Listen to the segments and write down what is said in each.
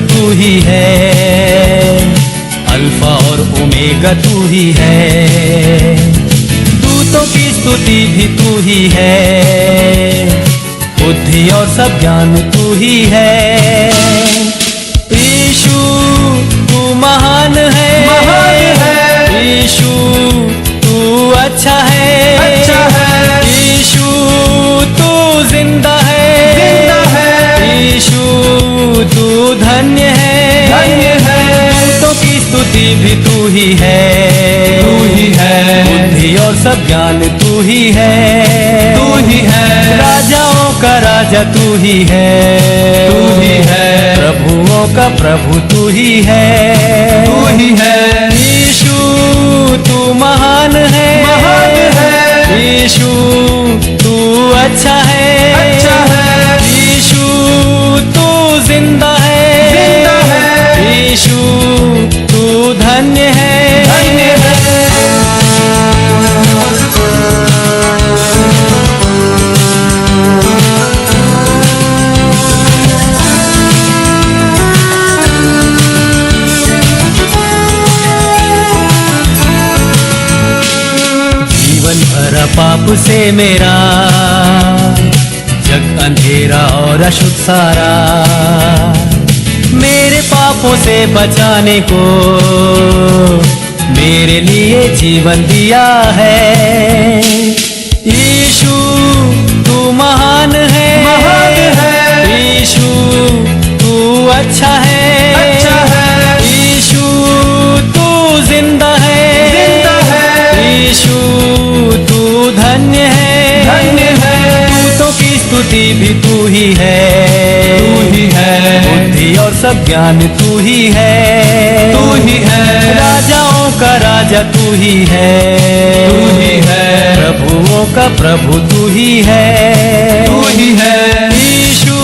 तू ही है, अल्फा और ओमेगा तू ही है, दूतों की स्तुति भी तू ही है, बुद्धि और सब ज्ञान तू ही है। यीशु तू महान है, यीशु तू अच्छा है, यीशु तू जिंदा है, यीशु तू धन्य है, दूतों की स्तुति भी तू ही है, बुद्धि और सब ज्ञान तू ही है, राजाओं का राजा तू ही है, प्रभुओं का प्रभु तू ही है, यीशु तू महान है, यीशु तू अच्छा है, यीशु तू जिंदा है, यीशु तू धन्य है। जीवन भरा पाप से मेरा, जग अंधेरा और अशुद्ध सारा, मेरे पापों से बचाने को मेरे लिए जीवन दिया है। यीशु तू महान है, यीशु तू अच्छा है, यीशु तू जिंदा है, यीशु तू धन्य है, दूतों की स्तुति भी तू ही है, बुद्धि और सब ज्ञान तू ही है, राजाओं का राजा तू ही है, प्रभुओं का प्रभु तू ही है, यीशु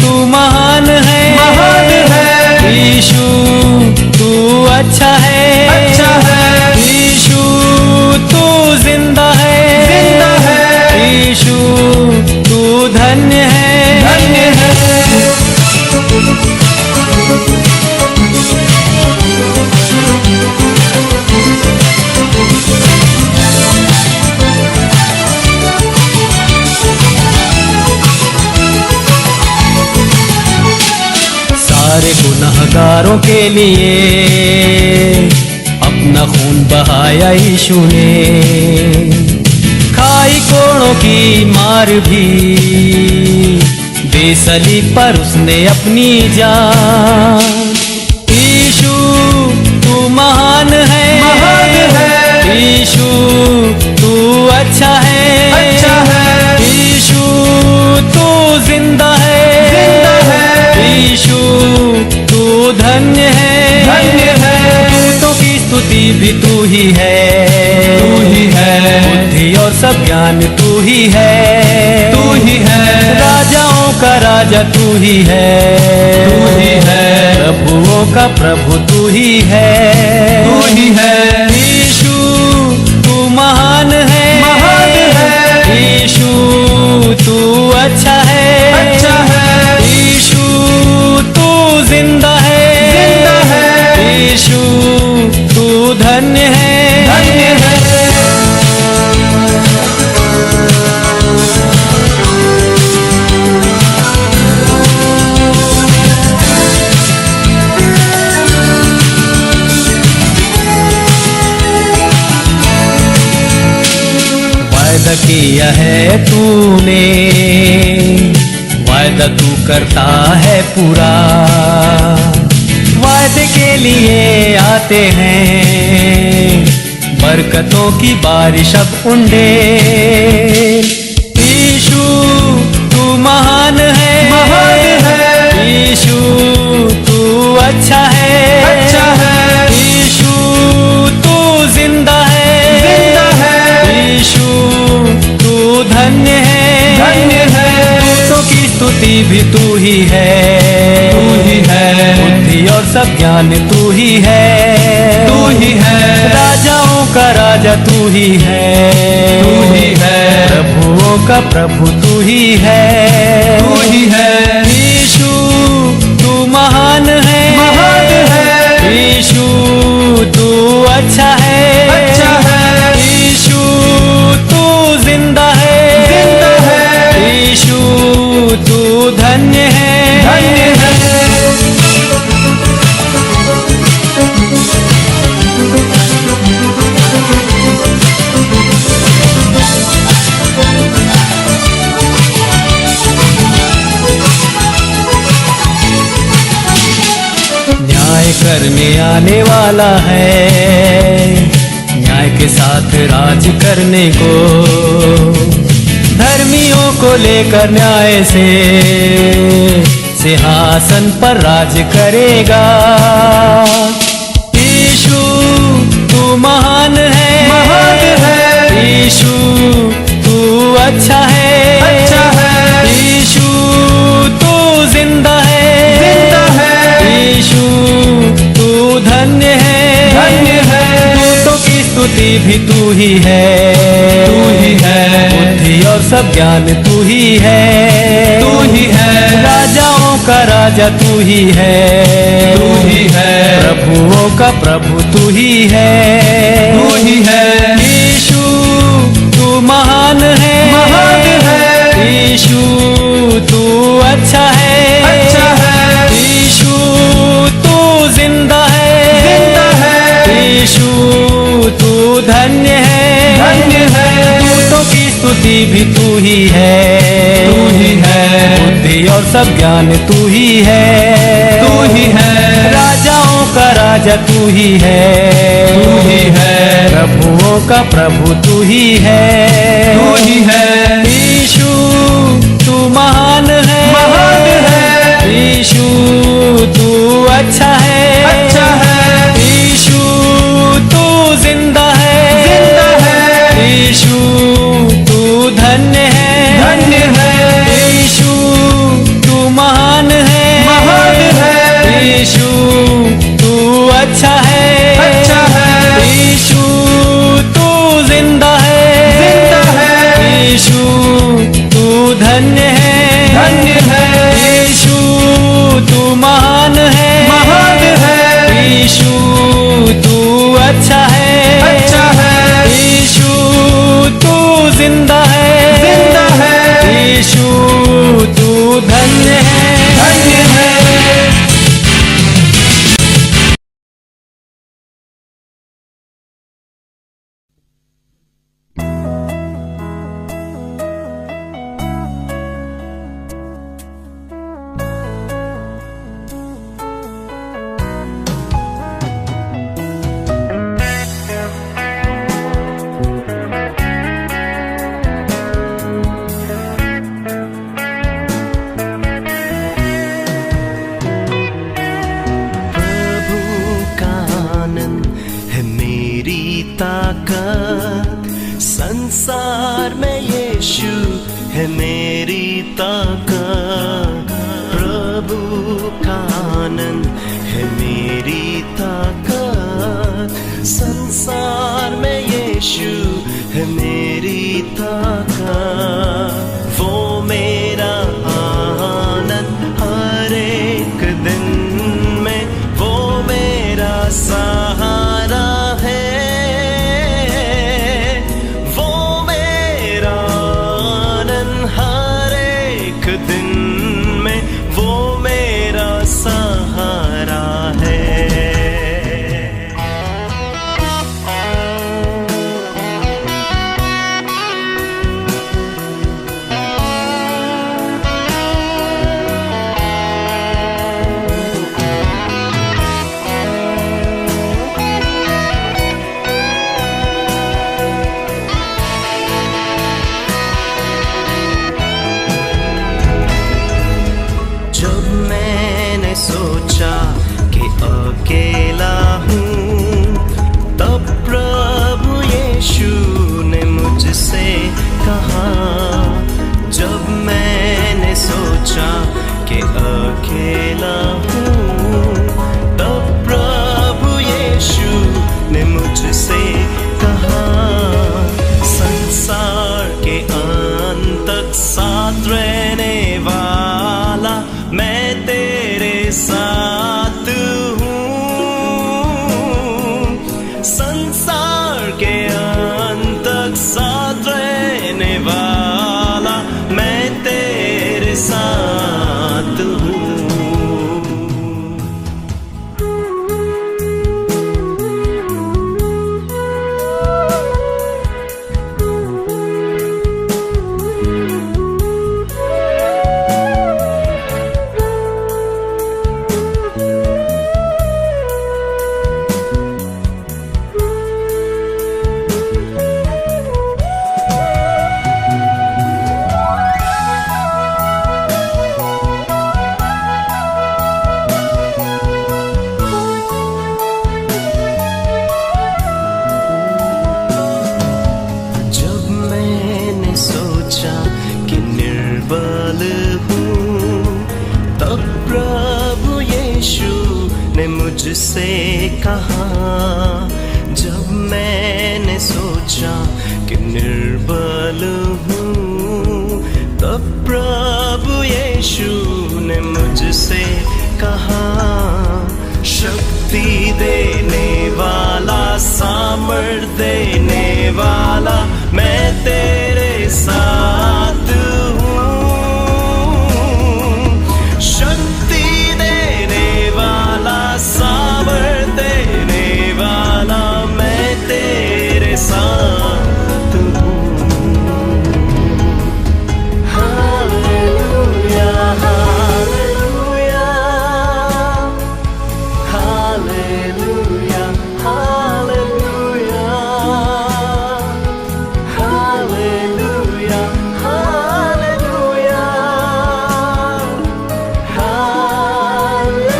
तू महान है, यीशु तू अच्छा है, यीशु तू जिंदा है, यीशु तू धन्य है। सारे गुनहगारों के लिए अपना खून बहाया यीशु ने, खाई कोड़ों की मार भी दे सलीब पर उसने अपनी जान। यीशु तू महान है, यीशु तू अच्छा है, यीशु तू जिंदा है, यीशु तू धन्य है, दूतों की स्तुति भी तू ही है, बुद्धि और सब ज्ञान तू ही है, राजाओं का राजा तू ही है, प्रभुओं का प्रभु तू ही है, यीशु तू महान है, यीशु तू अच्छा है, यीशु तू जिंदा है, यीशु तू धन्य है। वायदा किया है तूने, वायदा तू करता है पूरा, वायदे के लिए आते हैं बरकतों की बारिश अब उंडे। यीशु तू महान है, यीशु तू अच्छा है, यीशु तू जिंदा है, यीशु तू धन्य है, दूतों की स्तुति भी तू ही है, बुद्धि और सब ज्ञान तू ही है, राजाओं का राजा तू ही है, प्रभुओं का प्रभु तू ही है, यीशु तू महान अच्छा है, अच्छा है। यीशु तू जिंदा है, जिंदा है। यीशु तू धन्य है, धन्य है। न्याय करने आने वाला है, न्याय के साथ राज करने को, धर्मियों को लेकर न्याय से सिंहासन पर राज करेगा। यीशु तू महान है, महान है। यीशु तू अच्छा है, अच्छा है। यीशु तू जिंदा है, जिंदा है। यीशु तू धन्य है, धन्य है। दूतों की स्तुति भी तू ही है, तू ही है। बुद्धि और सब ज्ञान तू ही है, तू ही है। राजाओं का राजा तू ही है, तू ही है। प्रभुओं का प्रभु तू ही है, तू ही है। यीशु तू महान है, महान है। यीशु तू अच्छा है, अच्छा है। यीशु तू जिंदा है, जिंदा है। यीशु तू धन्य है, धन्य है। दूतों की स्तुति भी तू ही है, तू ही है। बुद्धि और सब ज्ञान तू ही है, तू ही है। राजाओं का राजा तू ही है, तू ही है। प्रभुओं का प्रभु तू ही है, तू ही है। यीशु तू महान है, महान है। यीशु तू अच्छा है, अच्छा है। यीशु तू जिंदा है, जिंदा है। यीशु तू धन्य है, धन्य है। यीशु तू महान है, महान है। यीशु तू अच्छा है, अच्छा है। यीशु तू जिंदा है, जिंदा है। यीशु तू धन्य है, धन्य है। यीशु तू महान है, महान है। यीशु तू अच्छा है, अच्छा है। यीशु तू जिंदा है, जिंदा है। यीशु तू धन्य है, धन्य है। ताकत संसार में यीशु है मेरी ताकत, प्रभु का आनंद है मेरी ताकत, संसार में यीशु है मेरी ताकत, वो मेरा आनंद हर एक दिन में, वो मेरा सहारा है, वो मेरा आनंद हर एक दिन में, वो मेरा सहारा है। निर्बल हूँ, तब प्रभु यीशु ने मुझसे कहा, जब मैंने सोचा कि निर्बल हूँ, तब प्रभु यीशु ने मुझसे कहा, शक्ति देने वाला, सामर्थ देने वाला, मैं तेरे साथ हूँ। शक्ति देने वाला, सामर्थ देने वाला, मैं तेरे साथ हूँ। Hallelujah, hallelujah, hallelujah, hallelujah, hallelujah, hallelujah, hallelujah.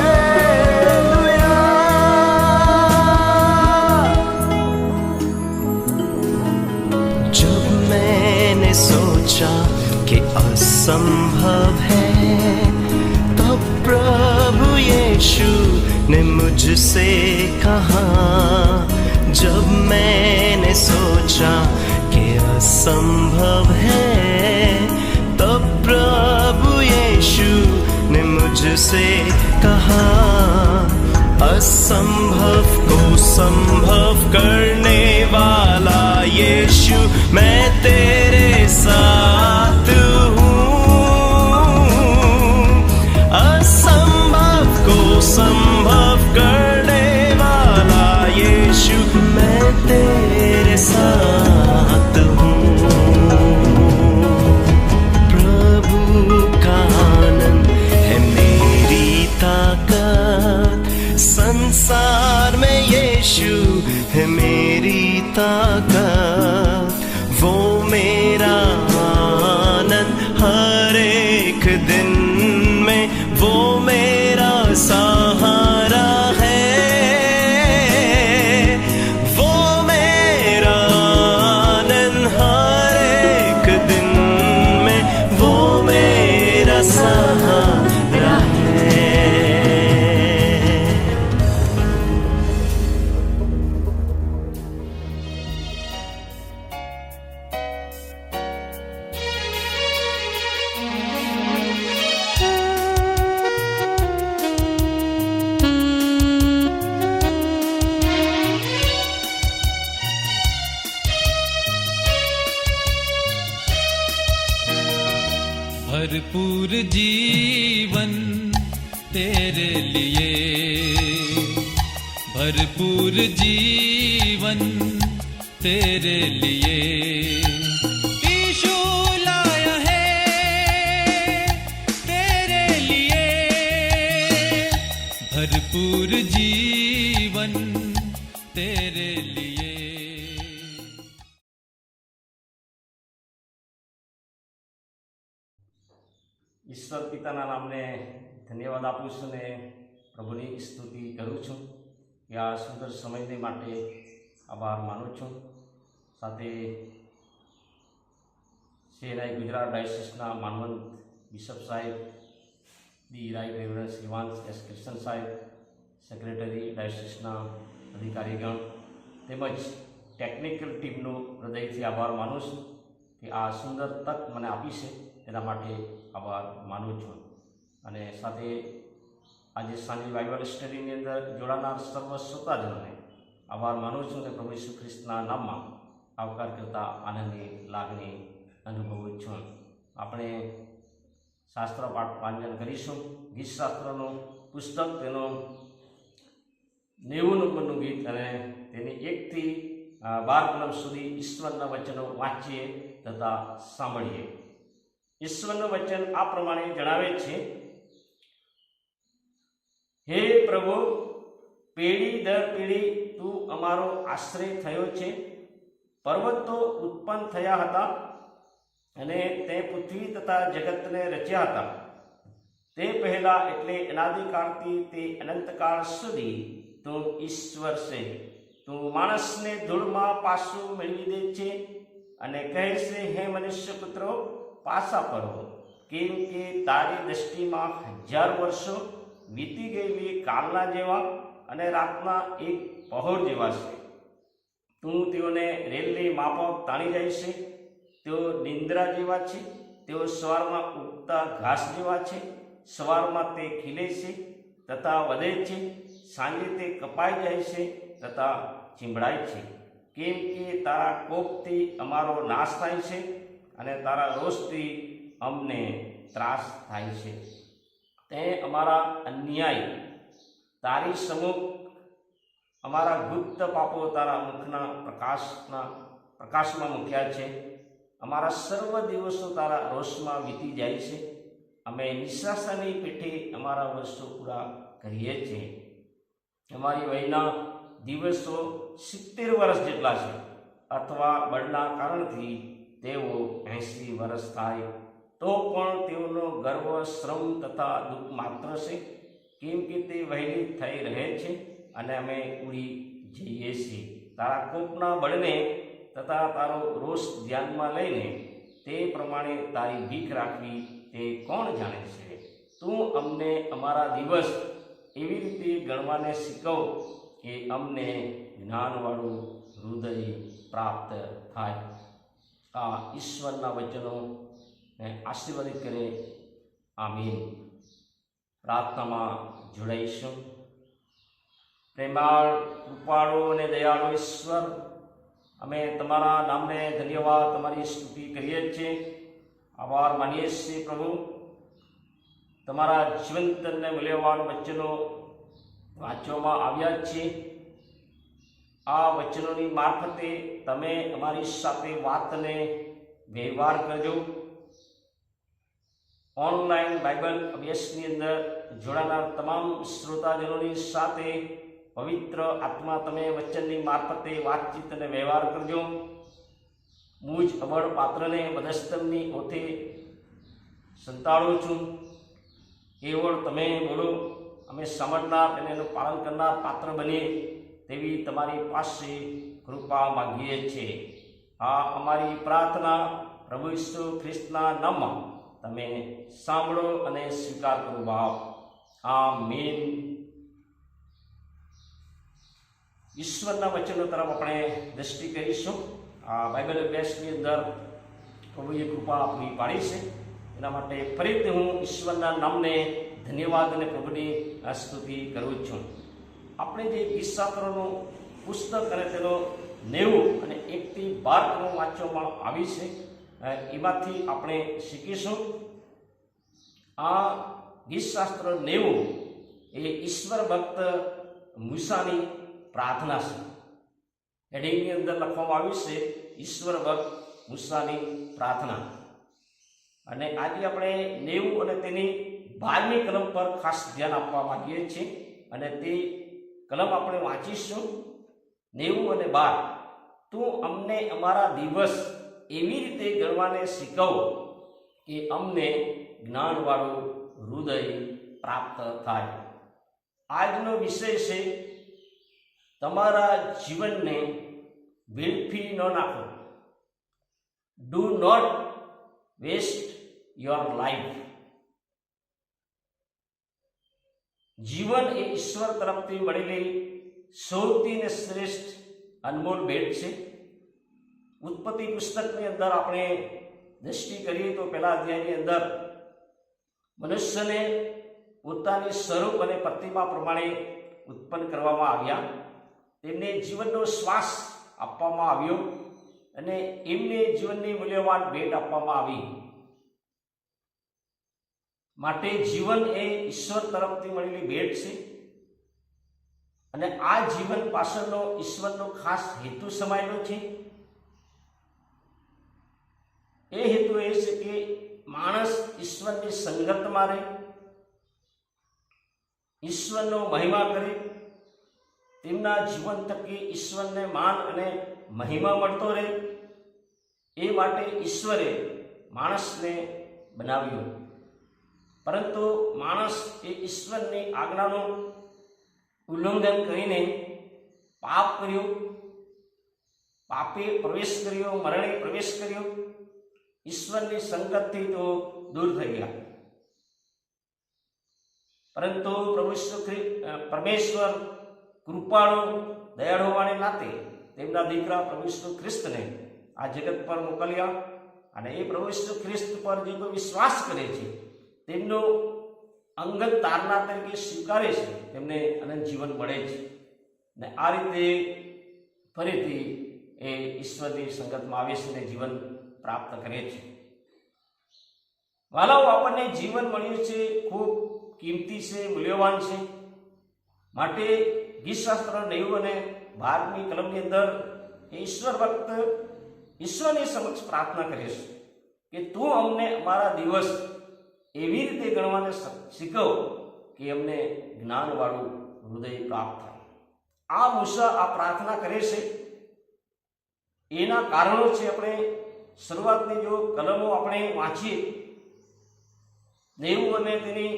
जब मैंने सोचा कि असंभव है, तब प्रभु यीशु ने मुझसे कहा, जब मैंने सोचा कि असंभव है, तब प्रभु यीशु ने मुझसे कहा, असंभव को संभव करने वाला यीशु, मैं तेरे साथ हूँ। असंभव को संभव करने वाला यीशु, मैं तेरे साथ हूँ। प्रभु का आनंद है मेरी ताकत, संसार में यीशु है मेरी ताकत, वो मेरा आनंद हर एक दिन में, वो मेरा सहारा है, वो मेरा आनंद हर एक दिन में, वो मेरा सहारा है। भरपूर जीवन तेरे लिए, भरपूर जीवन तेरे लिए यीशु लाया है, तेरे लिए भरपूर जीवन तेरे लिए। ઈશ્વર પિતાના નામને ધન્યવાદ આપું છું ને પ્રભુની સ્તુતિ કરું છું કે આ સુંદર સમયને માટે આભાર માનું છું। સાથે શહેરાઈ ગુજરાત ડાયસિસના માનવંત બિશપ સાહેબ, દી રાઈટ રેવરન્ડ શ્રીવાંશ એસ કૃષ્ણ સાહેબ, સેક્રેટરી ડાયસિસના અધિકારીગણ તેમજ ટેકનિકલ ટીમનો હૃદયથી આભાર માનું છું કે આ સુંદર તક મને આપી છે એના માટે આભાર માનું છું। અને સાથે આજે સાંજે બાઇબલ સ્ટડીની અંદર જોડાનાર સર્વ શ્રોતાજનોને આભાર માનું છું અને પ્રભુ ઈસુ ખ્રિસ્તના નામમાં આવકાર કરતા આનંદની લાગણી અનુભવું છું। આપણે શાસ્ત્ર પાઠ વાંચન કરીશું। ગીતશાસ્ત્રનું પુસ્તક તેનો 90 નંબરનું ગીત અને તેની 1 થી 12 કલમ સુધી ઈશ્વરના વચનો વાંચીએ તથા સાંભળીએ। ઈશ્વરનું વચન આ પ્રમાણે જણાવે છે, હે પ્રભુ, પેઢી દર પેઢી તું અમારો આશ્રય થયો છે। પર્વતો ઉત્પન્ન થયા હતા અને તે પૃથ્વી તથા જગતને રચ્યા હતા। તે પહેલા એટલે અનાદિકાળથી તે અનંતકાળ સુધી તું ઈશ્વર છે। તું માણસને ધૂળમાં પાછું મેળવી દે છે અને કહે છે, હે મનુષ્ય પુત્રો, પાછા પડો કેમ કે તારી દ્રષ્ટિમાં 1000 વર્ષો વીતી ગયેલી કાલના જેવા અને રાતના એક પહોર જેવા છે. તું તેઓને રેલની માફક તાણી જાય છે. તેઓ નિંદ્રા જેવા છે. તેઓ સવારમાં ઉગતા ઘાસ જેવા છે. સવારમાં તે ખીલે છે તથા વધે છે, સાંજે તે કપાઈ જાય છે તથા ચીંબડાય છે. કેમ કે તારા કોપથી અમારો નાશ થાય છે અને તારા રોષથી અમને ત્રાસ થાય છે. તે અમારા અન્યાય તારી સમુખ, અમારા ગુપ્ત પાપો તારા મુખના પ્રકાશમાં મૂક્યા છે. અમારા સર્વ દિવસો તારા રોષમાં વીતી જાય છે. અમે નિશાસાની પેઠે અમારા વર્ષો પૂરા કરીએ છીએ. અમારી વયના દિવસો 70 વર્ષ જેટલા છે, અથવા બળના કારણથી તેઓ 80 વર્ષ થાય તો પણ તેઓનો ગર્વ, શ્રમ તથા દુઃખ માત્ર છે. કેમ કે તે વહેલી થઈ રહે છે અને અમે ઉડી જઈએ છીએ. તારા કોપના બળને તથા તારો રોષ ધ્યાનમાં લઈને તે પ્રમાણે તારી ભીખ રાખવી તે કોણ જાણે છે? તું અમને અમારા દિવસ એવી રીતે ગણવાને શીખવ કે અમને જ્ઞાનવાળું હૃદય પ્રાપ્ત થાય. આ ઈશ્વરના વચનો આશીર્વાદિત કરે. આમીન. પ્રાર્થનામાં જોડાઈશું. પ્રેમાળ, કૃપાળુ અને દયાળુ ઈશ્વર, અમે તમારા નામને ધન્યવાદ, તમારી સ્તુતિ કરીએ છીએ, આભાર માનીએ છીએ. પ્રભુ, તમારા જીવંત અને મૂલ્યવાન વચનો વાંચવામાં આવ્યા છે. આ વચનોની મારફતે તમે અમારી સાથે વાતને વ્યવહાર કરજો. ઓનલાઈન બાઇબલ અભ્યાસની અંદર જોડાનાર તમામ શ્રોતાજનોની સાથે પવિત્ર આત્મા તમે વચનની મારફતે વાતચીત અને વ્યવહાર કરજો. મુજ અબળ પાત્રને મધસ્તમની ઓથે સંતાડું છું. કેવળ તમે બોલો, અમે સમજનાર અને એનું પાલન કરનાર પાત્ર બનીએ તેવી તમારી પાસે કૃપા માગીએ છીએ. આ અમારી પ્રાર્થના પ્રભુ ઈસુ ખ્રિસ્તના નામમાં તમે સાંભળો અને સ્વીકાર કરો બાપ. આમીન. ઈશ્વરના વચનો તરફ આપણે દ્રષ્ટિ કરીશું. આ બાઇબલ અભ્યાસની અંદર પ્રભુએ કૃપા આપણી પાડી છે. એના માટે ફરીથી હું ઈશ્વરના નામને ધન્યવાદ અને પ્રભુની સ્તુતિ કરું છું. આપણે જે ગીતશાસ્ત્રોનું પુસ્તક અને તેનો 90 અને 1 થી 12 વાંચવામાં આવી છે, એમાંથી આપણે શીખીશું. આ ગીતશાસ્ત્ર 90 એ ઈશ્વર ભક્ત મૂસાની પ્રાર્થના છે. હેડિંગની અંદર લખવામાં આવ્યું છે ઈશ્વર ભક્ત મૂસાની પ્રાર્થના. અને આજે આપણે 90 અને તેની 12મી કલમ પર ખાસ ધ્યાન આપવા માંગીએ છીએ અને તે કલમ આપણે વાંચીશું. 90 અને 12. તું અમને અમારા દિવસ એવી રીતે ગણવાને શીખવ કે અમને જ્ઞાનવાળું હૃદય પ્રાપ્ત થાય. આજનો વિષય છે તમારા જીવનને વેડફી ન નાખો. Do not waste your life. જીવન એ ઈશ્વર તરફથી મળેલી સૌથી શ્રેષ્ઠ અનમોલ ભેટ છે. ઉત્પત્તિ પુસ્તકની અંદર આપણે દ્રષ્ટિ કરીએ તો પહેલા અધ્યાયની અંદર મનુષ્યને પોતાની સ્વરૂપ અને પ્રતિમા પ્રમાણે ઉત્પન્ન કરવામાં આવ્યા. તેમને જીવનનો શ્વાસ આપવામાં આવ્યો અને એમને જીવનની મૂલ્યવાન ભેટ આપવામાં આવી. માટે જીવન એ ઈશ્વર તરફથી મળેલી ભેટ છે અને આ જીવન પાછળનો ઈશ્વરનો ખાસ હેતુ સમાયેલો છે. એ હેતુ એ છે કે માણસ ઈશ્વરની સંગતમાં રહે, ઈશ્વરનો મહિમા કરે, તેમના જીવન થકી ઈશ્વરને માન અને મહિમા મળતો રહે. એ માટે ઈશ્વરે માણસને બનાવ્યો. પરંતુ માણસ એ ઈશ્વરની આજ્ઞાનું ઉલ્લંઘન કરીને પાપ કર્યું, પાપે પ્રવેશ કર્યો, મરણે પ્રવેશ કર્યો ઈશ્વરની સંગતથી તો દૂર થઈ ગયા, પરંતુ પરમેશ્વર કૃપાળુ દયાળુ હોવાને નાતે તેમના દીકરા પ્રભુ ઈસુ ખ્રિસ્તને આ જગત પર મોકલ્યા, અને એ પ્રભુ ઈસુ ખ્રિસ્ત પર જે કોઈ વિશ્વાસ કરે છે, તેમનો અંગત તારનાર તરીકે સ્વીકારે છે, તેમને અનંત જીવન મળે છે, ને આ રીતે ફરીથી એ ઈશ્વરની સંગતમાં આવે છે અને જીવન પ્રાપ્ત કરે છે. વાલાઓ, આપણને જીવન મળ્યું છે, ખૂબ કિંમતી છે, મૂલ્યવાન છે. માટે ગીતશાસ્ત્ર 90 અને 12મી કલમની અંદર ઈશ્વર ભક્ત ઈશ્વરની સમક્ષ પ્રાર્થના કરે છે કે તું અમને અમારા દિવસ એવી રીતે ગણવાને શીખવ કે અમને જ્ઞાનવાળું હૃદય પ્રાપ્ત થાય. આ મૂસા આ પ્રાર્થના કરે છે, એના કારણો છે. આપણે શરૂઆતની જો કલમો આપણે વાંચીએ, 90 અને તેની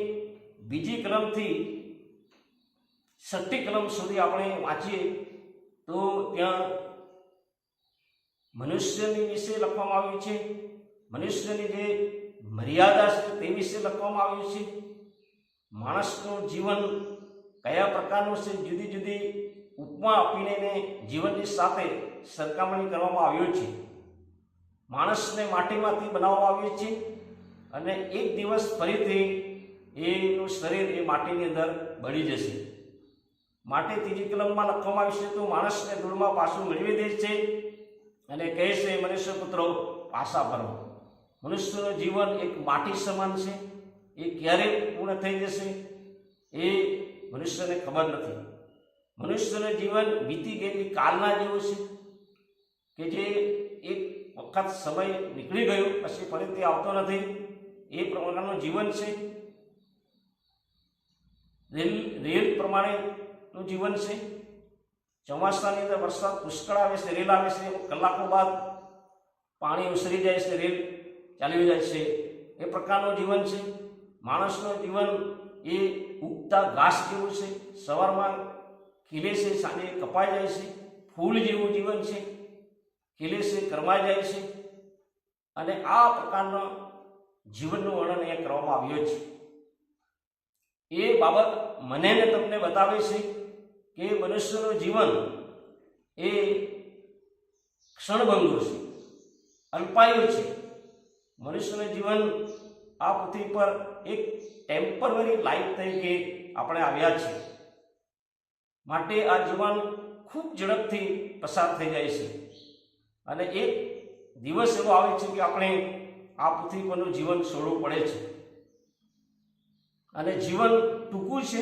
બીજી કલમથી 6મી કલમ સુધી આપણે વાંચીએ તો ત્યાં મનુષ્યની વિશે લખવામાં આવ્યું છે, મનુષ્યની જે મર્યાદા છે તે વિશે લખવામાં આવ્યું છે, માણસનું જીવન કયા પ્રકારનું છે, જુદી જુદી ઉપમા આપીને એને જીવનની સાથે સરખામણી કરવામાં આવ્યું છે. માણસને માટીમાંથી બનાવવામાં આવ્યું છે અને એક દિવસ ફરીથી એનું શરીર એ માટીની અંદર બળી જશે. માટે ત્રીજી કલમમાં લખવામાં આવ્યું છે તો માણસને ધૂળમાં પાછું મેળવી દે છે અને કહે છે, મનુષ્ય પુત્રો પાછા ફરો. મનુષ્યનું જીવન એક માટી સમાન છે, એ ક્યારે પૂર્ણ થઈ જશે એ મનુષ્યને ખબર નથી. મનુષ્યનું જીવન વીતી ગયેલી કાલના જેવું છે કે જે એક વખત સમય નીકળી ગયો પછી ફરીથી આવતો નથી, એ પ્રમાણનું જીવન છે. રેલ પ્રમાણેનું જીવન છે. ચોમાસાની અંદર વરસાદ પુષ્કળ આવે છે, રેલ આવે છે, કલાકો બાદ પાણી ઉસરી જાય છે, રેલ ચાલી જાય છે, એ પ્રકારનું જીવન છે. માણસનું જીવન એ ઉગતા ઘાસ જેવું છે, સવારમાં ખીલે છે, સાંજે કપાઈ જાય છે. ફૂલ જેવું જીવન છે, ખીલે છે, કરમાઈ જાય છે. અને આ પ્રકારના જીવનનું વર્ણન અહીંયા કરવામાં આવ્યું છે. એ બાબત મને ને તમને બતાવે છે કે મનુષ્યનું જીવન એ ક્ષણભંગુર છે, અલ્પાયુ છે. મનુષ્યનું જીવન આ પૃથ્વી પર એક ટેમ્પરરી લાઈફ તરીકે આપણે આવ્યા છીએ. માટે આ જીવન ખૂબ ઝડપથી પસાર થઈ જાય છે અને એક દિવસ એવો આવે છે કે આપણે આ પૃથ્વી પરનું જીવન છોડવું પડે છે. અને જીવન ટૂંકું છે,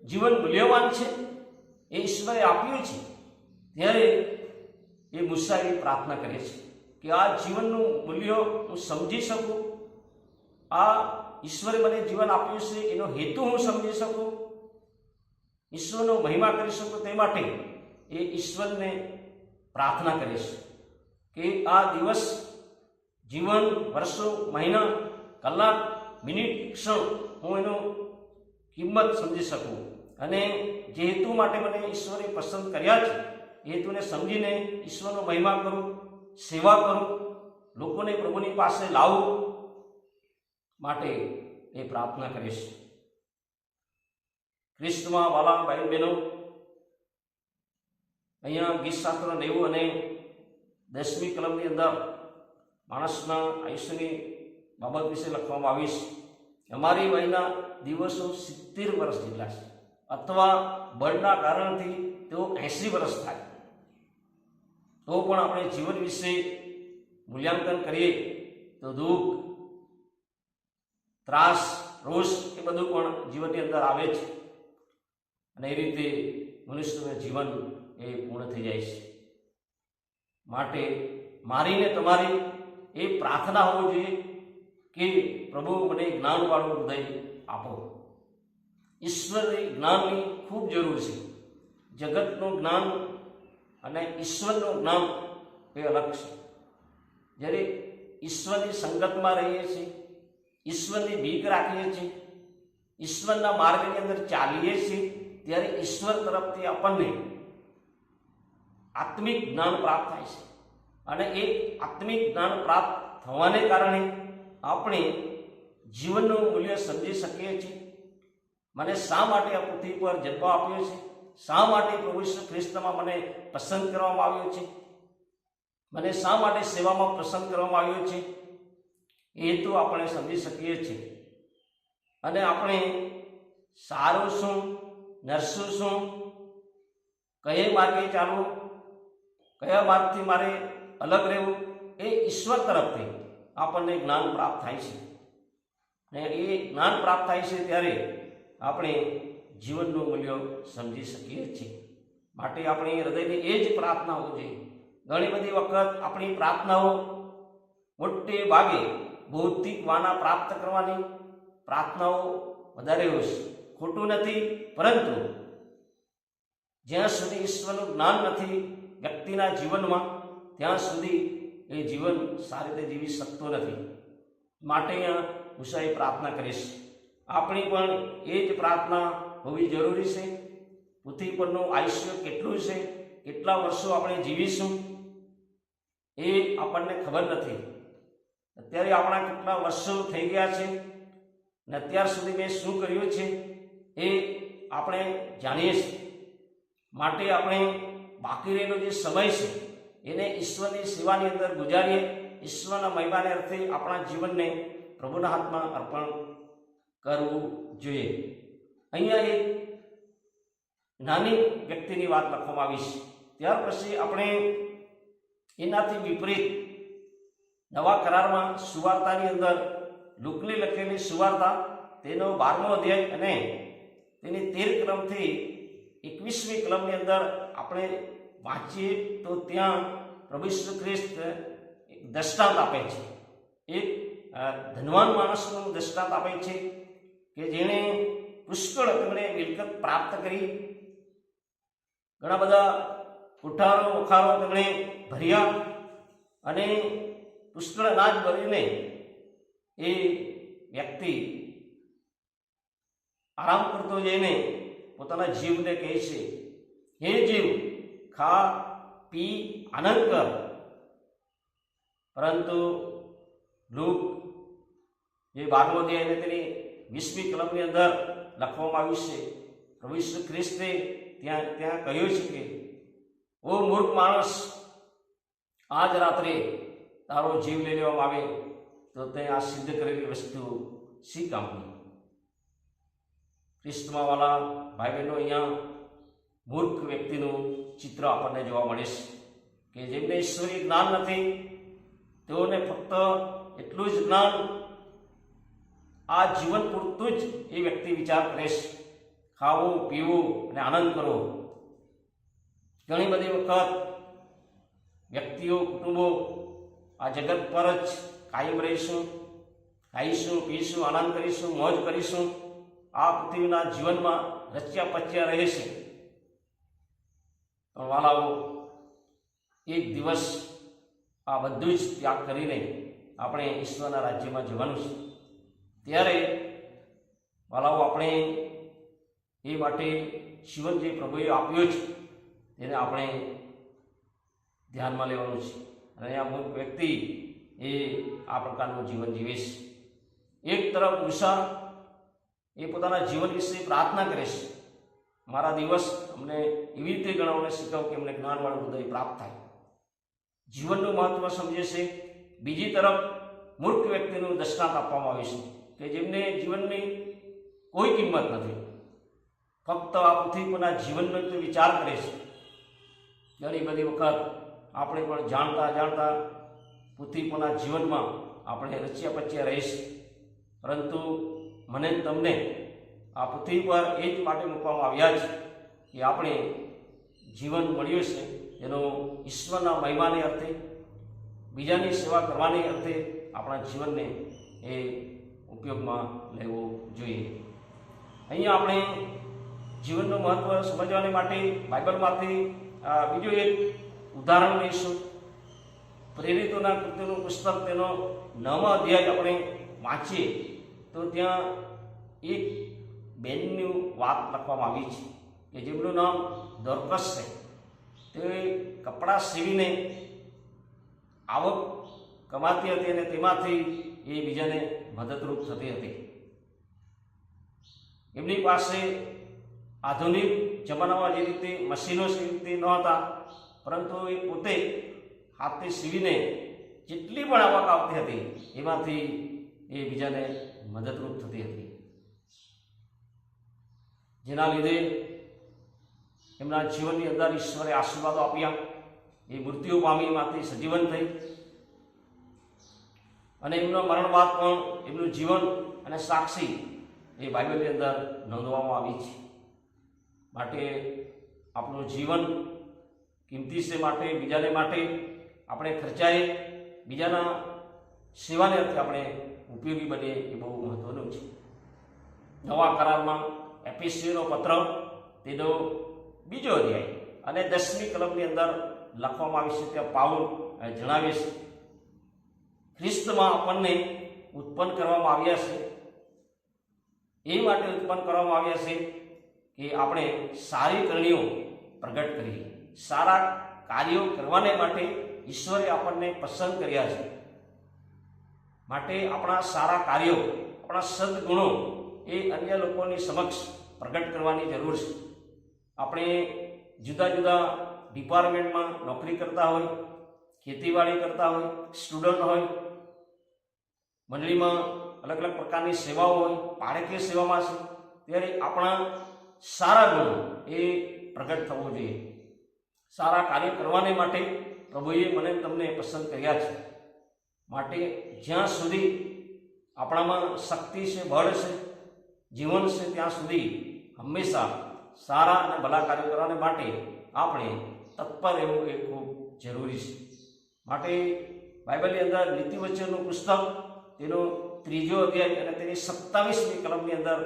જીવન મૂલ્યવાન છે, એ ઈશ્વરે આપ્યું છે. ત્યારે એ મૂસા એવી પ્રાર્થના કરે છે કે આ જીવનનું મૂલ્ય હું સમજી શકું, આ ઈશ્વરે મને જીવન આપ્યું છે એનો હેતુ હું સમજી શકું, ઈશ્વરનો મહિમા કરી શકું. તે માટે એ ઈશ્વરને પ્રાર્થના કરે છે કે આ દિવસ, જીવન, વર્ષો, મહિના, કલાક, મિનિટ, ક્ષણ હું એનો કિંમત સમજી શકું અને જે હેતુ માટે મને ઈશ્વરે પસંદ કર્યા છે એ હેતુને સમજીને ઈશ્વરનો મહિમા કરું, સેવા કરું, લોકોને પ્રભુની પાસે લાવું. માટે એ પ્રાર્થના કરે છે. ખ્રિસ્તમાં વાલા ભાઈ બહેનો, અહીંયા ગીતશાસ્ત્ર 90 અને 10મી કલમની અંદર માણસના આયુષ્યની બાબત વિશે લખવામાં આવી છે. અમારી વયના દિવસો 70 વર્ષ જેટલા છે, અથવા બળના કારણથી તેઓ 80 વર્ષ થાય. તો પણ આપણે જીવન વિશે મૂલ્યાંકન કરીએ તો દુઃખ, ત્રાસ, રોષ એ બધું પણ જીવનની અંદર આવે છે અને એ રીતે મનુષ્યનું જીવન એ પૂર્ણ થઈ જાય છે. માટે મારીને તમારી એ પ્રાર્થના હોવી જોઈએ કે પ્રભુ મને જ્ઞાનવાળું હૃદય આપો. ઈશ્વરની જ્ઞાનની ખૂબ જરૂર છે. જગતનું જ્ઞાન અને ઈશ્વરનું જ્ઞાન એ અલગ છે. જ્યારે ઈશ્વરની સંગતમાં રહીએ છીએ, ઈશ્વરની બીક રાખીએ છીએ, ઈશ્વરના માર્ગની અંદર ચાલીએ છીએ, ત્યારે ઈશ્વર તરફથી આપણને આત્મિક જ્ઞાન પ્રાપ્ત થાય છે અને એ આત્મિક જ્ઞાન પ્રાપ્ત થવાને કારણે આપણે જીવનનું મૂલ્ય સમજી શકીએ છીએ. મને શા માટે આ પૃથ્વી પર જન્મ આપ્યો છે, શા માટે પ્રભુ ઈસુ ખ્રિસ્તમાં મને પસંદ કરવામાં આવ્યો છે, મને શા માટે સેવામાં પસંદ કરવામાં આવ્યો છે, એ તો આપણે સમજી શકીએ છીએ. અને આપણે સારું શું, નરસું શું, કયે માર્ગે ચાલવું, કયા માર્ગથી મારે અલગ રહેવું, એ ઈશ્વર તરફથી આપણને જ્ઞાન પ્રાપ્ત થાય છે. ને એ જ્ઞાન પ્રાપ્ત થાય છે ત્યારે આપણે જીવનનું મૂલ્ય સમજી શકીએ છીએ. માટે આપણી હૃદયની એ જ પ્રાર્થનાઓ છે. ઘણી બધી વખત આપણી પ્રાર્થનાઓ મોટે ભાગે ભૌતિક વાના પ્રાપ્ત કરવાની પ્રાર્થનાઓ વધારે હોય છે. ખોટું નથી, પરંતુ જ્યાં સુધી ઈશ્વરનું જ્ઞાન નથી વ્યક્તિના જીવનમાં, ત્યાં સુધી એ જીવન સારી રીતે જીવી શકતો નથી. માટે અહીંયા હું સાહેબ પ્રાર્થના કરીશ, આપણી પણ એ જ પ્રાર્થના હોવી જરૂરી છે. પૃથ્વી પરનું આયુષ્ય કેટલું છે, કેટલા વર્ષો આપણે જીવીશું, એ આપણને ખબર નથી. અત્યારે આપણા કેટલા વર્ષો થઈ ગયા છે ને અત્યાર સુધી મેં શું કર્યું છે એ આપણે જાણીએ છીએ. માટે આપણે બાકી રહેલો જે સમય છે એને ઈશ્વરની સેવાની અંદર ગુજારીએ. ઈશ્વરના મહિમાને અર્થે આપણા જીવનને પ્રભુના હાથમાં અર્પણ કરવું જોઈએ. અહીંયા એક નાની વ્યક્તિની વાત લખવામાં આવી છે. ત્યાર પછી આપણે એનાથી વિપરીત નવા કરારમાં સુવાર્તાની અંદર લુકની લખેલી સુવાર્તા તેનો 12મો અધ્યાય અને તેની 13 કલમથી 21મી કલમની અંદર આપણે વાંચીએ તો ત્યાં પ્રભુ ઈસુ ખ્રિસ્ત એક દ્રષ્ટાંત આપે છે. એક ધનવાન માણસનું દ્રષ્ટાંત આપે છે કે જેણે પુષ્કળ તેમણે મિલકત પ્રાપ્ત કરી, ઘણા બધા કોઠારો વખારો તેમણે ભર્યા અને પુષ્કળ અનાજ ભરીને એ વ્યક્તિ આરામ કરતો જઈને પોતાના જીવને કહે છે, હે જીવ, ખા પી આનંદ કર. પરંતુ લૂક જે 12મો અધ્યાય અને તેની 20મી કલમની અંદર લખવામાં આવ્યું છે, પ્રભુ ઈસુ ખ્રિસ્તે ત્યાં કહ્યું છે કે ઓ મૂર્ખ માણસ, આજ રાત્રે તારો જીવ લઈ લેવામાં આવે તો તે આ સિદ્ધ કરેલી વસ્તુ શી કામની. ખ્રિસ્તમાં વાલા ભાઈ બહેનો, અહીંયા મૂર્ખ વ્યક્તિનું ચિત્ર આપણને જોવા મળે છે કે જેમને ઈશ્વરીય જ્ઞાન નથી, તેઓને ફક્ત એટલું જ જ્ઞાન, આ જીવન પૂરતું જ એ વ્યક્તિ વિચાર કરે છે, ખાવું પીવું અને આનંદ કરવો. ઘણી બધી વખત વ્યક્તિઓ, કુટુંબો આ જગત પર જ કાયમ રહીશું, ખાઈશું પીશું, આનંદ કરીશું, મોજ કરીશું, આ પૃથ્વીના જીવનમાં રચ્યા પચ્યા રહે છે. પણ વાલાઓ, એક દિવસ આ બધું જ ત્યાગ કરીને આપણે ઈશ્વરના રાજ્યમાં જવાનું છે. ત્યારે વાલાઓ, આપણે એ માટે જીવન જે પ્રભુએ આપ્યું છે તેને આપણે ધ્યાનમાં લેવાનું છે. અને આ મૂર્ખ વ્યક્તિ એ આ પ્રકારનું જીવન જીવે છે. એક તરફ મૂસા એ પોતાના જીવન વિશે પ્રાર્થના કરે છે, મારા દિવસ અમને એવી રીતે ગણાવને શીખવ કે અમને જ્ઞાનવાળું હૃદય પ્રાપ્ત થાય, જીવનનું મહત્વ સમજે છે. બીજી તરફ મૂર્ખ વ્યક્તિનું દ્રષ્ટાંત આપવામાં આવ્યું છે કે જેમને જીવનની કોઈ કિંમત નથી, ફક્ત આ પૃથ્વી પરના જીવનનો જ વિચાર કરે છે. ઘણી બધી વખત આપણે પણ જાણતા પૃથ્વી પરના જીવનમાં આપણે રચ્યા પચ્યા રહીશું, પરંતુ મને તમને આ પૃથ્વી પર એ જ માટે મૂકવામાં આવ્યા છે કે આપણે જીવન મળ્યું છે એનો ઈશ્વરના મહિમાને અર્થે, બીજાની સેવા કરવાની અર્થે આપણા જીવનને એ ઉપયોગમાં લેવું જોઈએ. અહીંયા આપણે જીવનનું મહત્વ સમજવાને માટે બાઇબલમાંથી બીજું એક ઉદાહરણ લઈશું. પ્રેરિતોના કૃત્યોનું પુસ્તક તેનો 9મો અધ્યાય આપણે વાંચીએ તો ત્યાં એક બેનની વાત લખવામાં આવી છે કે જેમનું નામ દોર્કસ છે. તે કપડાં સીવીને આવક કમાતી હતી અને તેમાંથી એ બીજાને મદદરૂપ થતી હતી. એમની પાસે આધુનિક જમાનામાં જે રીતે મશીનો જે રીતે ન હતા, પરંતુ એ પોતે હાથથી સીવીને જેટલી પણ આવક આવતી હતી એમાંથી એ બીજાને મદદરૂપ થતી હતી, જેના લીધે એમના જીવનની અંદર ઈશ્વરે આશીર્વાદો આપ્યા. એ મૃત્યુ પામી માંથી સજીવન થઈ અને એમના મરણ બાદ પણ એમનું જીવન અને સાક્ષી એ બાઇબલની અંદર નોંધવામાં આવી છે. માટે આપણું જીવન કિંમતી છે, માટે બીજાને માટે આપણે ખર્ચાએ, બીજાના સેવાને અર્થે આપણે ઉપયોગી બનીએ એ બહુ મહત્વનું છે. નવા કરારમાં એફેસીઓનો પત્ર તેનો 2 અધ્યાય અને 10મી કલમની અંદર લખવામાં આવી છે. ત્યાં પાઉલ જણાવે છે, ખ્રિસ્તમાં આપણને ઉત્પન્ન કરવામાં આવ્યા છે, એ માટે ઉત્પન્ન કરવામાં આવ્યા છે કે આપણે સારી કરણીઓ પ્રગટ કરીએ. સારા કાર્યો કરવાને માટે ઈશ્વરે આપણને પસંદ કર્યા છે. માટે આપણા સારા કાર્યો, આપણા સદગુણો એ અન્ય લોકોની સમક્ષ પ્રગટ કરવાની જરૂર છે. આપણે જુદા જુદા ડિપાર્ટમેન્ટમાં નોકરી કરતા હોય, ખેતીવાડી કરતા હોય, સ્ટુડન્ટ હોય, મંડળીમાં અલગ અલગ પ્રકારની સેવાઓ હોય, પાળકીય સેવામાં છે, ત્યારે આપણા સારા ગુણો એ પ્રગટ થવો જોઈએ. સારા કાર્ય કરવાને માટે પ્રભુએ મને તમને પસંદ કર્યા છે. માટે જ્યાં સુધી આપણામાં શક્તિ છે, બળ છે, જીવન છે, ત્યાં સુધી હંમેશા સારા અને ભલા કાર્યો કરવાને માટે આપણે તત્પર રહેવું એ ખૂબ જરૂરી છે. માટે બાઇબલની અંદર નીતિવચનનું પુસ્તક તેનો 3 અધ્યાય અને તેની 27મી કલમની અંદર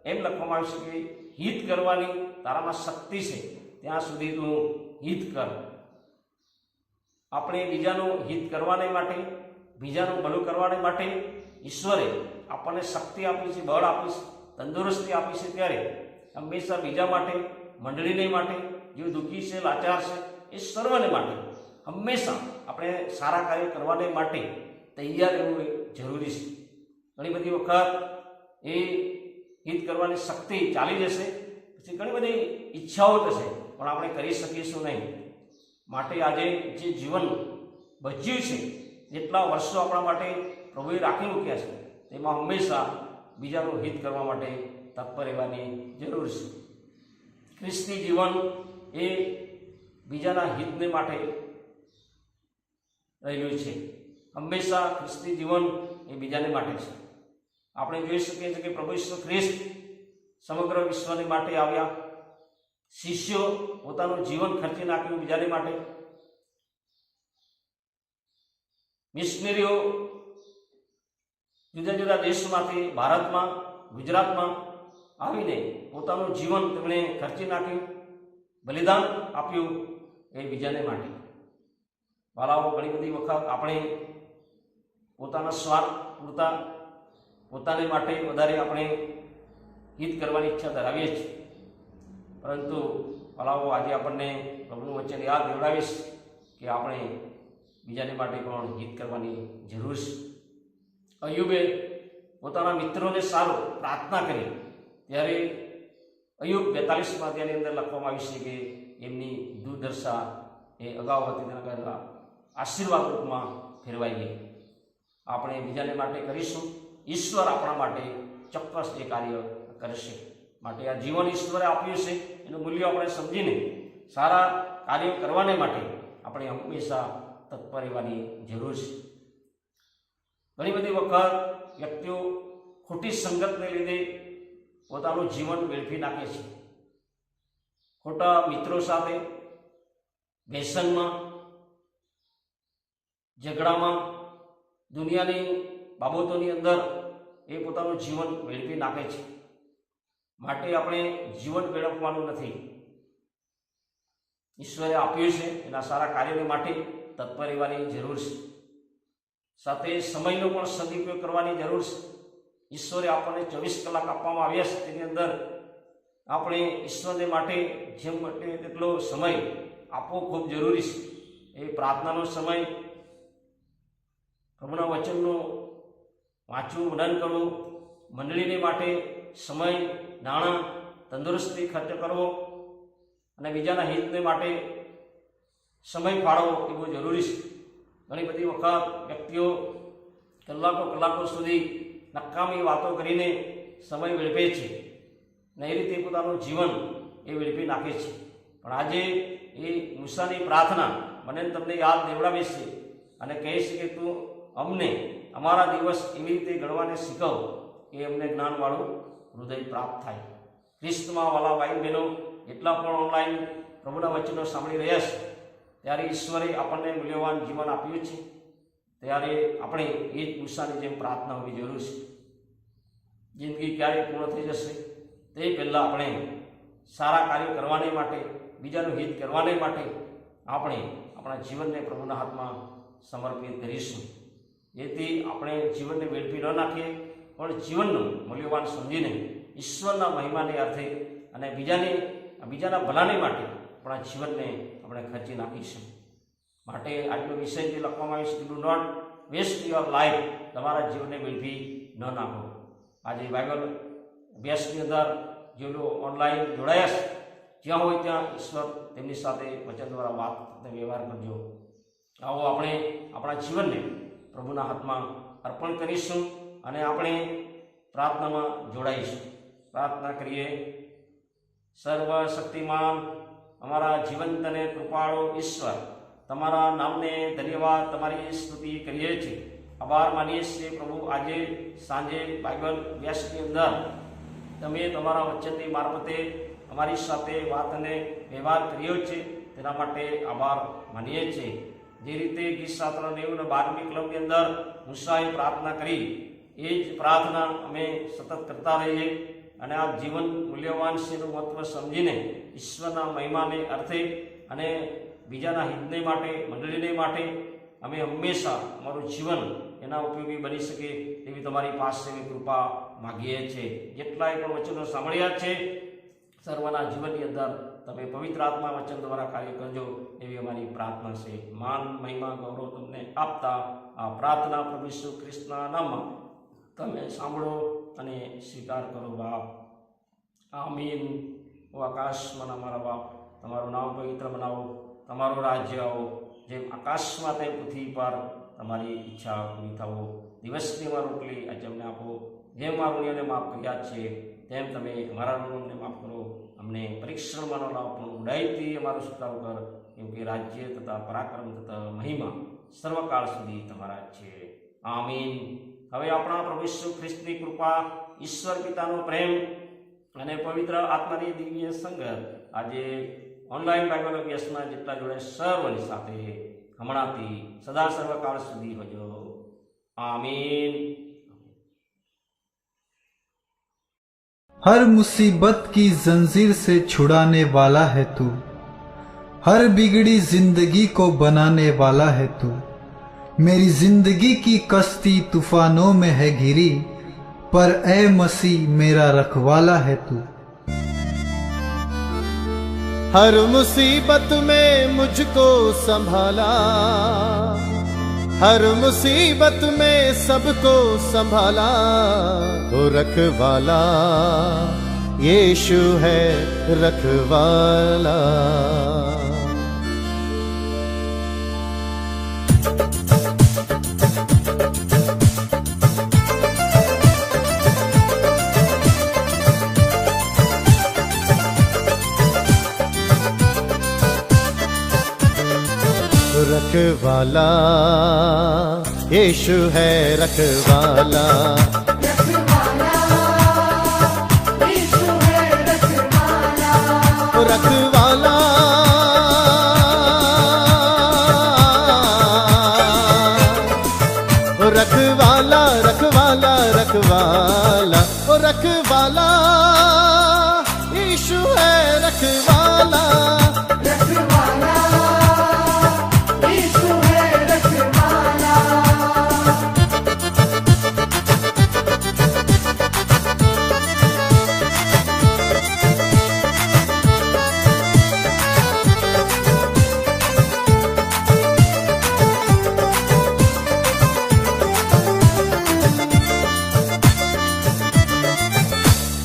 એમ લખવામાં આવ્યું છે કે હિત કરવાની તારામાં શક્તિ છે ત્યાં સુધી તું હિત કર. આપણે બીજાનું હિત કરવાને માટે, બીજાનું ભલું કરવાને માટે ઈશ્વરે આપણને શક્તિ આપી છે, બળ આપી છે, તંદુરસ્તી આપી છે. ત્યારે હંમેશા બીજા માટે, મંડળીને માટે, જે દુઃખી છે, લાચાર છે, એ સર્વને માટે હંમેશા આપણે સારા કાર્ય કરવાને માટે તૈયાર રહેવું એ જરૂરી છે. ઘણી બધી વખત એ હિત કરવાની શક્તિ ચાલી જશે, પછી ઘણી બધી ઈચ્છાઓ થશે, પણ આપણે કરી શકીશું નહીં. માટે આજે જે જીવન બચ્યું છે, જેટલા વર્ષો આપણા માટે પ્રભુએ રાખી મૂક્યા છે, તેમાં હંમેશા બીજાનું હિત કરવા માટે તત્પર રહેવાની જરૂર છે. ખ્રિસ્તી જીવન એ બીજાના હિતને માટે રહેલું છે. હંમેશા ખ્રિસ્તી જીવન એ બીજાને માટે છે. આપણે જોઈ શકીએ છીએ કે પ્રભુ ઈસુ ખ્રિસ્ત સમગ્ર વિશ્વને માટે આવ્યા. શિષ્યો પોતાનું જીવન ખર્ચી નાખ્યું બીજાને માટે. મિશનરીઓ જુદા જુદા દેશોમાંથી ભારતમાં, ગુજરાતમાં આવીને પોતાનું જીવન તેમણે ખર્ચી નાખ્યું, બલિદાન આપ્યું એ બીજાને માટે. વાલાઓ, ઘણી બધી વખત આપણે પોતાના સ્વાર્થ પૂરતા, પોતાને માટે વધારે આપણે હિત કરવાની ઈચ્છા ધરાવીએ છીએ. પરંતુ વાલાઓ, આજે આપણને પ્રભુનું વચન યાદ દેવડાવીશ કે આપણે બીજાને માટે પણ હિત કરવાની જરૂર છે. અયુબે પોતાના મિત્રોને સારો પ્રાર્થના કરી, ત્યારે અયુબ 42મા અધ્યાયની અંદર લખવામાં આવ્યું છે કે એમની દુર્દશા એ અગાઉ હતી તેના કરતાં આશીર્વાદ રૂપમાં ફેરવાઈ ગઈ. આપણે બીજાને માટે કરીશું, ઈશ્વર આપણા માટે ચોક્કસ એ કાર્ય કરશે. માટે આ જીવન ઈશ્વરે આપ્યું છે, એનું મૂલ્ય આપણે સમજીને સારા કાર્યો કરવાને માટે આપણે હંમેશા તત્પર રહેવાની જરૂર છે. ઘણી બધી વખત વ્યક્તિઓ ખોટી સંગતને લીધે પોતાનું જીવન વેડફી નાખે છે. ખોટા મિત્રો સાથે, વ્યસનમાં, ઝઘડામાં, દુનિયાની બાબતોની અંદર એ પોતાનું જીવન વેડફી નાખે છે. માટે આપણે જીવન વેડફવાનું નથી. ઈશ્વરે આપ્યું છે, એના સારા કાર્યોને માટે તત્પર રહેવાની જરૂર છે. સાથે સમયનો પણ સદુપયોગ કરવાની જરૂર છે. ઈશ્વરે આપણને 24 કલાક આપવામાં આવ્યા છે, તેની અંદર આપણે ઈશ્વરને માટે જેમ માટે તેટલો સમય આપવો ખૂબ જરૂરી છે. એ પ્રાર્થનાનો સમય, પ્રભુના વચનનું વાંચવું, મનન કરવું, મંડળીને માટે સમય, નાણાં, તંદુરસ્તી ખર્ચ કરવો અને બીજાના હિતને માટે સમય ફાળવવો એ બહુ જરૂરી છે. ઘણી બધી વખત વ્યક્તિઓ કલાકો સુધી નકામી વાતો કરીને સમય વેડફે છે ને એ રીતે પોતાનું જીવન એ વેડફી નાખે છે. પણ આજે એ મૂસાની પ્રાર્થના મને તમને યાદ દેવડાવે છે અને કહે છે કે તું અમને અમારા દિવસ એવી રીતે ગણવાને શીખવ કે અમને જ્ઞાનવાળું હૃદય પ્રાપ્ત થાય. ખ્રિસ્તમાં વાલા ભાઈ બહેનો એટલા પણ ઓનલાઈન પ્રભુના વચનો સાંભળી રહ્યા છે, ત્યારે ઈશ્વરે આપણને મૂલ્યવાન જીવન આપ્યું છે. ત્યારે આપણે એ જ મૂસાની જેમ પ્રાર્થના હોવી જરૂર છે. જિંદગી ક્યારે પૂર્ણ થઈ જશે તે પહેલાં આપણે સારા કાર્યો કરવાને માટે, બીજાનું હિત કરવાને માટે આપણે આપણા જીવનને પ્રભુના હાથમાં સમર્પિત કરીશું. જેથી આપણે જીવનને વેડફી ન નાખીએ, પણ જીવનનું મૂલ્યવાન સમજીને ઈશ્વરના મહિમાને અર્થે અને બીજાના ભલાને માટે આપણા જીવનને આપણે ખર્ચી નાખીશું. માટે આજનો વિષય જે લખવામાં આવ્યો છે, do not waste your life, તમારા જીવનને વેડફી ન નાખો. આજે બાઇબલ અભ્યાસની અંદર જે લોકો ઓનલાઈન જોડાયા છે, જ્યાં હોય ત્યાં ઈશ્વર તેમની સાથે વચન દ્વારા વાત અને વ્યવહાર કરજો. આવો આપણે આપણા જીવનને પ્રભુના હાથમાં અર્પણ કરીશું અને આપણે પ્રાર્થનામાં જોડાઈશું. પ્રાર્થના કરીએ. સર્વશક્તિમાન અમારા જીવંત અને કૃપાળુ ઈશ્વર, તમારા નામને ધન્યવાદ, તમારી સ્તુતિ કરીએ છીએ, આભાર માનીએ છીએ પ્રભુ. આજે સાંજે બાઇબલ અભ્યાસની અંદર તમે તમારા વચનની મારફતે અમારી સાથે વાત અને વ્યવહાર કર્યો છે, તેના માટે આભાર માનીએ છીએ. જે રીતે ગીત 7:12 કલમની અંદર મૂસાએ પ્રાર્થના કરી, એ જ પ્રાર્થના અમે સતત કરતા રહીએ અને આ જીવન મૂલ્યવાન છેનું મહત્વ સમજીને ઈશ્વરના મહિમાને અર્થે અને બીજાના હિતને માટે, મંડળીને માટે અમે હંમેશા અમારું જીવન એના ઉપયોગી બની શકે એવી તમારી પાસે કૃપા માગીએ છીએ. જેટલાય પણ વચનો સાંભળ્યા છે, સર્વના જીવનની અંદર તમે પવિત્ર આત્મા વચન દ્વારા કાર્ય કરજો એવી અમારી પ્રાર્થના છે. માન, મહિમા, ગૌરવ તમને આપતા આ પ્રાર્થના પ્રભુ ઈસુ ખ્રિસ્તના નામમાં તમે સાંભળો અને સ્વીકાર કરો બાપ. આમીન. ઓ આકાશમાં અમારા બાપ, તમારું નામ પવિત્ર બનાવો, તમારું રાજ્ય આવો, જેમ આકાશમાં તેમ પૃથ્વી પર તમારી ઈચ્છા પૂરી થવો. દિવસની અમારી રોટલી આજે અમને આપો, જેમ અમારા ઋણીઓને માફ કર્યા છે તેમ તમે અમારા ઋણોને માફ કરો. અમને પરીક્ષણમાં ન લાવો, પણ ઉડાઈથી અમારો છુટકારો કર, કેમ કે રાજ્ય તથા પરાક્રમ તથા મહિમા સર્વકાળ સુધી તમારા છે. આમીન. હવે આપણા પ્રભુ ઈસુ ખ્રિસ્તની કૃપા, ઈશ્વર પિતાનો પ્રેમ અને પવિત્ર આત્માની દિવ્ય સંગત આજે ઓનલાઈન બાઇબલ અભ્યાસમાં જેટલા જોડે સર્વની સાથે હમણાંથી સદા સર્વકાળ સુધી હોજો. આમીન. हर मुसीबत की जंजीर से छुड़ाने वाला है तू, हर बिगड़ी जिंदगी को बनाने वाला है तू. मेरी जिंदगी की कश्ती तूफानों में है घिरी, पर ए मसीह मेरा रखवाला है तू. हर मुसीबत में मुझको संभाला, हर मुसीबत में सबको संभाला. वो रखवाला यीशु है रखवाला. रखवाला यीशु है रखवाला. रखवाला रखवाला रखवाला रखवाला रखवाला यीशु है रखवाला.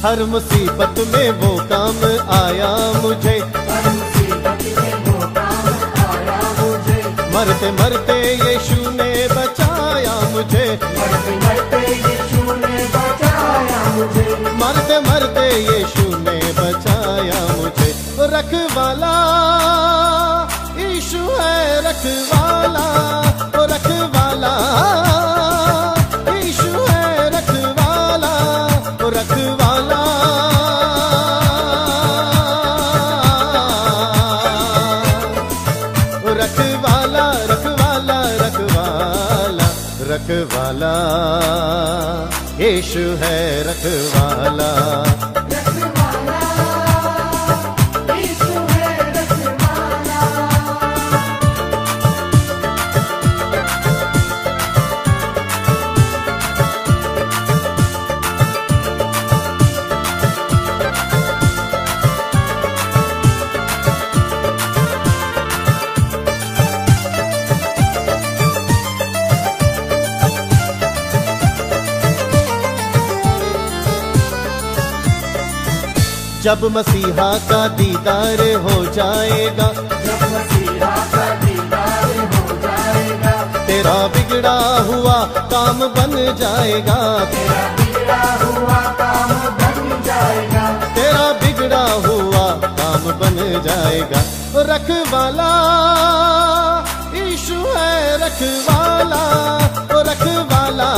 हर मुसीबत में वो काम आया मुझे, मरते मरते यीशु ने बचाया मुझे, मरते मरते यीशु ने बचाया मुझे। रखवाला यीशु है, रखवाला ओ रखवाला यीशु है, रखवाला ओ रखवाला। रखवाला रखवाला रखवाला रखवाला यीशु है, रखवाला। जब मसीहा का दीदार हो जाएगा, तेरा बिगड़ा हुआ काम बन जाएगा, तेरा बिगड़ा हुआ काम बन जाएगा। रखवाला यीशु है, रखवाला ओ रखवाला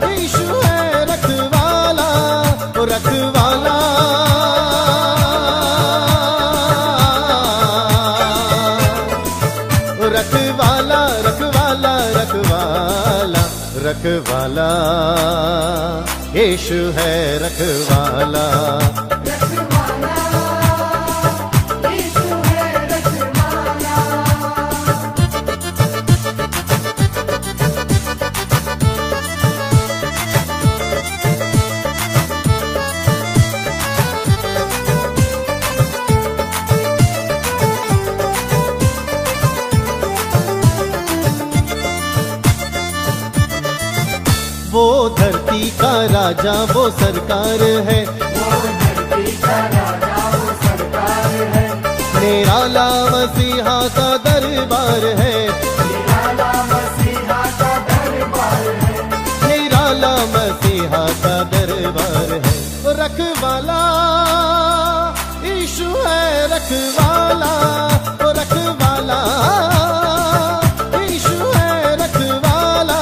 यीशु है, रखवाला ओ रखवाला। रखवाला रखवाला रखवाला रखवाला यीशु है, रखवाला। वो धरती का राजा वो सरकार है, निराला मसीहा का दरबार है, निराला मसीहा का दरबार है। रखवाला यीशु है, रखवाला ओ रखवाला यीशु है, रखवाला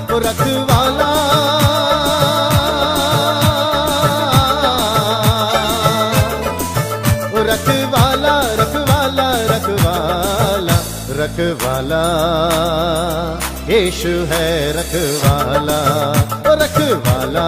ओ रखवाला। रखवाला रखवाला रखवाला रखवाला यीशु है, रखवाला रखवाला।